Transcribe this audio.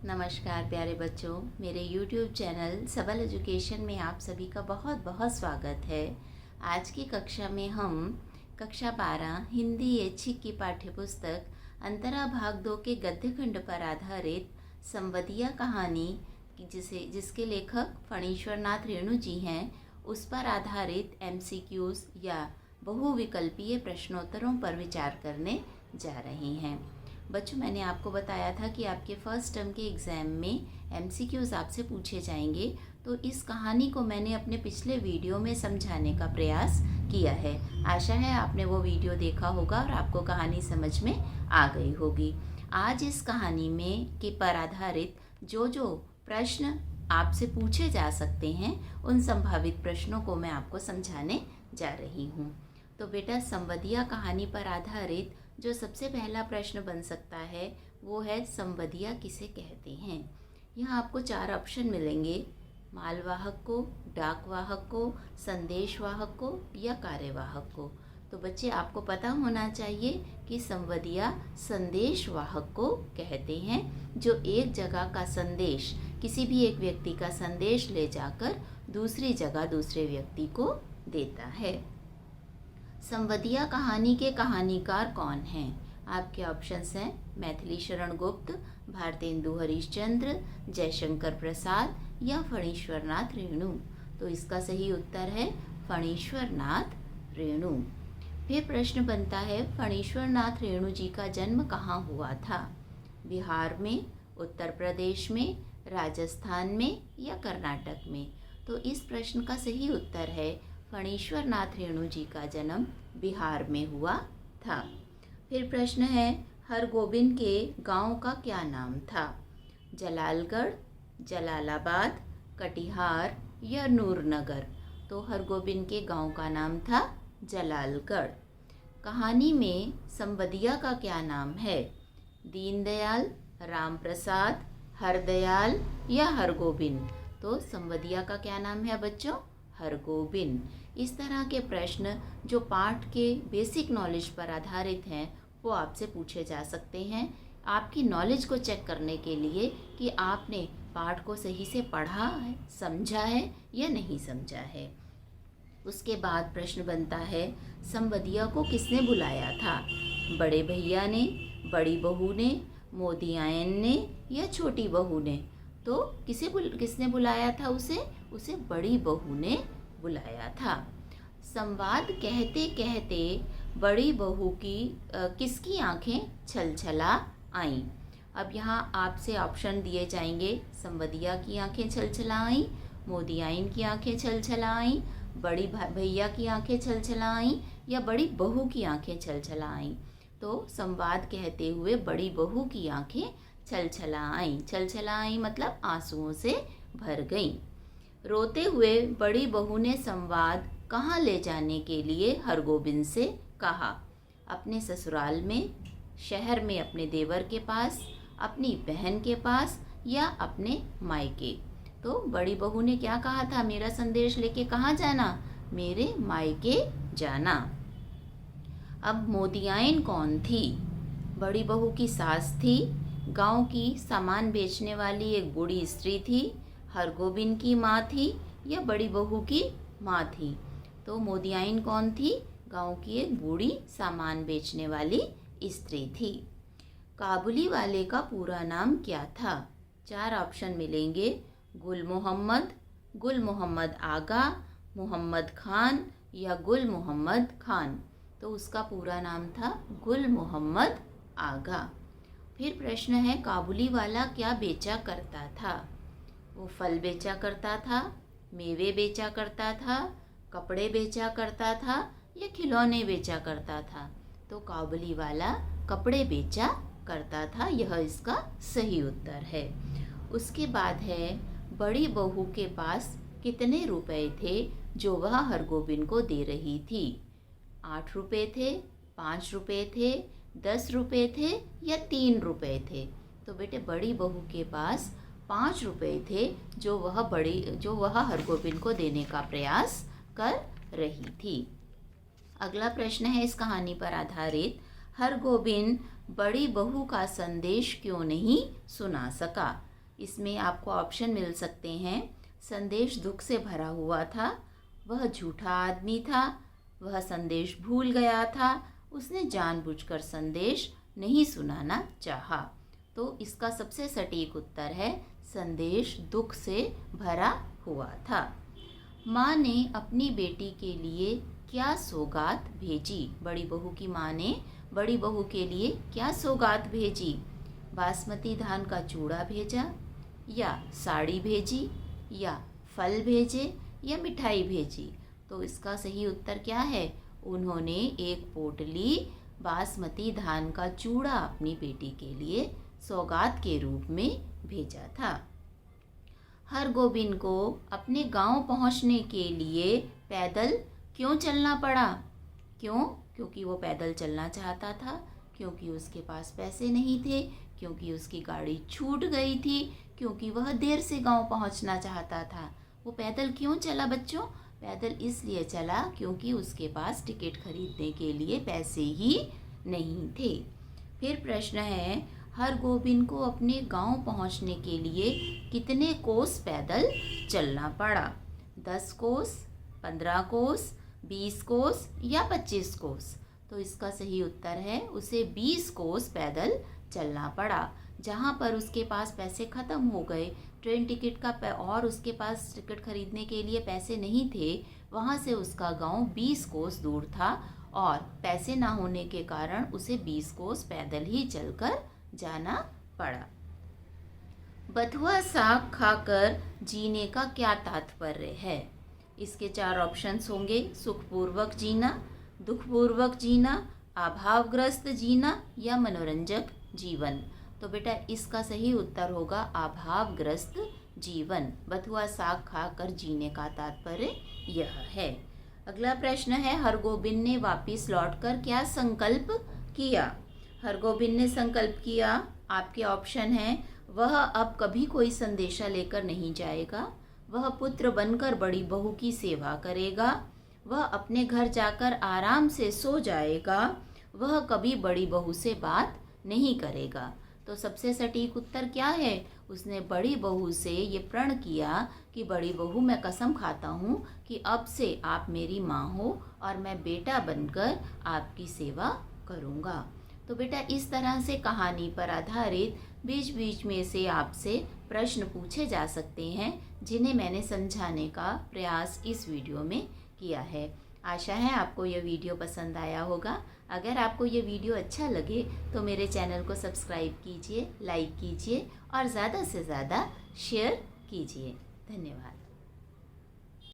नमस्कार प्यारे बच्चों, मेरे YouTube चैनल सबल एजुकेशन में आप सभी का बहुत बहुत स्वागत है। आज की कक्षा में हम कक्षा 12 हिंदी ऐच्छिक की पाठ्यपुस्तक अंतरा भाग 2 के गद्य खंड पर आधारित संवदिया कहानी जिसके लेखक फणीश्वर नाथ रेणु जी हैं, उस पर आधारित MCQs या बहुविकल्पीय प्रश्नोत्तरों पर विचार करने जा रहे हैं। बच्चों, मैंने आपको बताया था कि आपके फर्स्ट टर्म के एग्ज़ाम में MCQs आपसे पूछे जाएंगे, तो इस कहानी को मैंने अपने पिछले वीडियो में समझाने का प्रयास किया है। आशा है आपने वो वीडियो देखा होगा और आपको कहानी समझ में आ गई होगी। आज इस कहानी में के पर आधारित जो प्रश्न आपसे पूछे जा सकते हैं, उन संभावित प्रश्नों को मैं आपको समझाने जा रही हूँ। तो बेटा, संवदिया कहानी पर आधारित जो सबसे पहला प्रश्न बन सकता है वो है संवदिया किसे कहते हैं। यहाँ आपको 4 ऑप्शन मिलेंगे: मालवाहक को, डाकवाहक को, संदेशवाहक को या कार्यवाहक को। तो बच्चे, आपको पता होना चाहिए कि संवदिया संदेशवाहक को कहते हैं, जो एक जगह का संदेश, किसी भी एक व्यक्ति का संदेश ले जाकर दूसरी जगह दूसरे व्यक्ति को देता है। संवदिया कहानी के कहानीकार कौन हैं? आपके ऑप्शंस हैं मैथिली शरण गुप्त, भारतेंदु हरिश्चंद्र, जयशंकर प्रसाद या फणीश्वर नाथ रेणु। तो इसका सही उत्तर है फणीश्वर नाथ रेणु। फिर प्रश्न बनता है, फणीश्वर नाथ रेणु जी का जन्म कहाँ हुआ था? बिहार में, उत्तर प्रदेश में, राजस्थान में या कर्नाटक में? तो इस प्रश्न का सही उत्तर है फणीश्वर नाथ रेणु जी का जन्म बिहार में हुआ था। फिर प्रश्न है, हरगोबिंद के गांव का क्या नाम था? जलालगढ़, जलालाबाद, कटिहार या नूरनगर? तो हरगोबिंद के गांव का नाम था जलालगढ़। कहानी में संवदिया का क्या नाम है? दीनदयाल, राम प्रसाद, हरदयाल या हरगोबिंद? तो संवदिया का क्या नाम है बच्चों? हरगोबिंद। इस तरह के प्रश्न जो पाठ के बेसिक नॉलेज पर आधारित हैं, वो आपसे पूछे जा सकते हैं, आपकी नॉलेज को चेक करने के लिए कि आपने पाठ को सही से पढ़ा है, समझा है या नहीं समझा है। उसके बाद प्रश्न बनता है, संवदिया को किसने बुलाया था? बड़े भैया ने, बड़ी बहू ने, मोदियायन ने या छोटी बहू ने? तो किसने बुलाया था उसे बड़ी बहू ने बुलाया था। संवाद कहते कहते बड़ी बहू की किसकी आंखें छलछला आईं? अब यहाँ आपसे ऑप्शन दिए जाएंगे: संवदिया की आंखें छलछला आईं, मोदियाइन की आंखें छलछला आईं, बड़ी भैया की आंखें छलछला आईं या बड़ी बहू की आंखें छलछला आईं? तो संवाद कहते हुए बड़ी बहू की आंखें छलछला आईं। छलछला आईं मतलब आंसुओं से भर गईं। रोते हुए बड़ी बहू ने संवाद कहाँ ले जाने के लिए हरगोबिंद से कहा? अपने ससुराल में, शहर में अपने देवर के पास, अपनी बहन के पास या अपने मायके? तो बड़ी बहू ने क्या कहा था? मेरा संदेश लेके कहाँ जाना? मेरे मायके जाना। अब मोदियाइन कौन थी? बड़ी बहू की सास थी, गांव की सामान बेचने वाली एक बूढ़ी स्त्री थी, हरगोबिंद की माँ थी या बड़ी बहू की माँ थी? तो मोदियाइन कौन थी? गांव की एक बूढ़ी सामान बेचने वाली स्त्री थी। काबुली वाले का पूरा नाम क्या था? 4 ऑप्शन मिलेंगे: गुल मोहम्मद आगा, मोहम्मद खान या गुल मोहम्मद खान? तो उसका पूरा नाम था गुल मोहम्मद आगा। फिर प्रश्न है, काबुली वाला क्या बेचा करता था? वो फल बेचा करता था, मेवे बेचा करता था, कपड़े बेचा करता था या खिलौने बेचा करता था? तो काबुली वाला कपड़े बेचा करता था, यह इसका सही उत्तर है। उसके बाद है, बड़ी बहू के पास कितने रुपए थे जो वह हरगोबिंद को दे रही थी? 8 रुपए थे, 5 रुपए थे, 10 रुपए थे या 3 रुपए थे? तो बेटे, बड़ी बहू के पास 5 रुपए थे जो वह हरगोबिंद को देने का प्रयास कर रही थी। अगला प्रश्न है इस कहानी पर आधारित, हरगोबिंद बड़ी बहू का संदेश क्यों नहीं सुना सका? इसमें आपको ऑप्शन मिल सकते हैं। संदेश दुख से भरा हुआ था, वह झूठा आदमी था, वह संदेश भूल गया था, उसने जानबूझकर संदेश नहीं सुनाना चाहा। तो इसका सबसे सटीक उत्तर है संदेश दुख से भरा हुआ था। माँ ने अपनी बेटी के लिए क्या सौगात भेजी? बड़ी बहू की माँ ने बड़ी बहू के लिए क्या सौगात भेजी? बासमती धान का चूड़ा भेजा, या साड़ी भेजी, या फल भेजे, या मिठाई भेजी? तो इसका सही उत्तर क्या है? उन्होंने एक पोटली बासमती धान का चूड़ा अपनी बेटी के लिए सौगात के रूप में भेजा था। हरगोविंद को अपने गांव पहुंचने के लिए पैदल क्यों चलना पड़ा? क्यों? क्योंकि वो पैदल चलना चाहता था, क्योंकि उसके पास पैसे नहीं थे, क्योंकि उसकी गाड़ी छूट गई थी, क्योंकि वह देर से गांव पहुंचना चाहता था। वो पैदल क्यों चला बच्चों? पैदल इसलिए चला क्योंकि उसके पास टिकट खरीदने के लिए पैसे ही नहीं थे। फिर प्रश्न है, हरगोविंद को अपने गांव पहुंचने के लिए कितने कोस पैदल चलना पड़ा? 10 कोस, 15 कोस, 20 कोस या 25 कोस? तो इसका सही उत्तर है उसे 20 कोस पैदल चलना पड़ा। जहाँ पर उसके पास पैसे ख़त्म हो गए, ट्रेन टिकट का और उसके पास टिकट खरीदने के लिए पैसे नहीं थे, वहाँ से उसका गांव 20 कोस दूर था और पैसे ना होने के कारण उसे 20 कोस पैदल ही चलकर जाना पड़ा। बथुआ साग खाकर जीने का क्या तात्पर्य है? इसके 4 ऑप्शंस होंगे। सुखपूर्वक जीना, दुखपूर्वक जीना, अभावग्रस्त जीना या मनोरंजक जीवन। तो बेटा इसका सही उत्तर होगा अभावग्रस्त जीवन। बथुआ साग खाकर जीने का तात्पर्य यह है। अगला प्रश्न है, हरगोविंद ने वापिस लौटकर क्या संकल्प किया? हरगोविंद ने संकल्प किया, आपके ऑप्शन हैं, वह अब कभी कोई संदेशा लेकर नहीं जाएगा, वह पुत्र बनकर बड़ी बहू की सेवा करेगा, वह अपने घर जाकर आराम से सो जाएगा, वह कभी बड़ी बहू से बात नहीं करेगा। तो सबसे सटीक उत्तर क्या है? उसने बड़ी बहू से ये प्रण किया कि बड़ी बहू मैं कसम खाता हूँ कि अब से आप मेरी माँ हो और मैं बेटा बनकर आपकी सेवा करूँगा। तो बेटा इस तरह से कहानी पर आधारित बीच बीच में से आपसे प्रश्न पूछे जा सकते हैं, जिन्हें मैंने समझाने का प्रयास इस वीडियो में किया है। आशा है आपको यह वीडियो पसंद आया होगा। अगर आपको ये वीडियो अच्छा लगे तो मेरे चैनल को सब्सक्राइब कीजिए, लाइक कीजिए और ज़्यादा से ज़्यादा शेयर कीजिए। धन्यवाद।